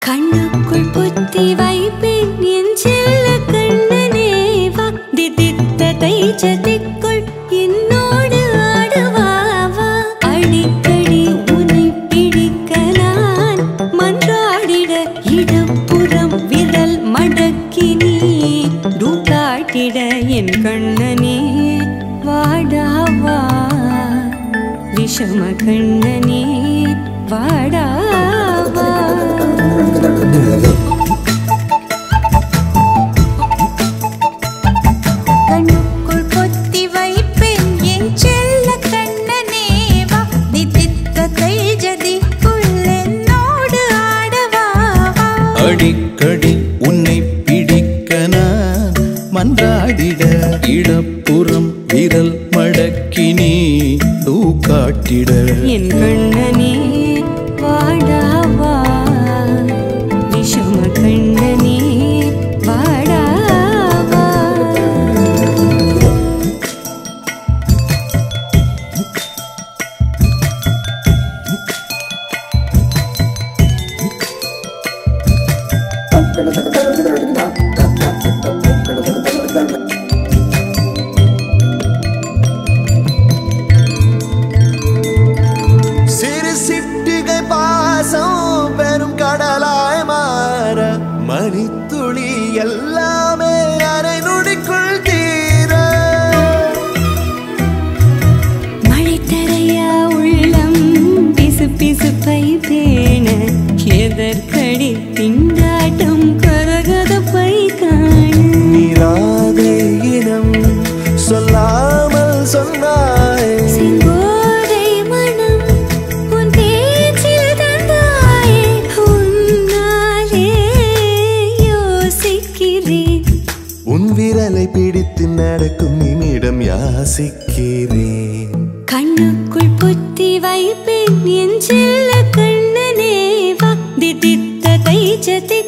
கண்ணுக்குள் புத்தி வைப்பேன் என் செல்ல கண்ணனே வா திதித்த தைச்சதிக்குள் என்னோடு ஆடுவாவா அடிக்கடி உன்னை பிடிக்க நான் மன்றாடிட இடப்புறம் விரல் மடக்கி நீ தூக்காட்டிட என் கண்ணனே வாடாவா விஷம கண்ணனே வாடாவா கண்ணுக்குள் பொத்தி வைப்பேன் என் செல்ல கண்ணனே வா திதித்த தைஜதிக்குள் என்னோடு ஆடவா அடிக்கடி உன்னை பிடிக்க நான் மன்றாடிட இடப்புறம் விரல் மடக்கி நீ தூக்காட்டிட என் கண்ணனே வாடாவா விஷம கண்ணனே வாடாவா சிறு சிட்டுகை பாசம் பெரும் கடலாய் மாற மணித்துளி எல்லாமே அரை நொடிக்குள் தீர மழை தரையா உள்ளம் பிசு பிசுப்பை பேண எதற்கடி திண்டாட்டம் கரகதப்பை காண நீராதே இனம் சொல்லாமல் சொன்னாய் செங்கோதை மனம் உன் பேச்சில் தந்தாயே உன்னாலே யோசிக்கிறேன் உன் விரலை பிடித்து நடக்கும் நிமிடம் யாசிக்கிறேன் கண்ணுக்குள் புத்தி வைப்பேன் என் செல்ல கண்ணனே வா திதித்த தைச்சதிக்குள்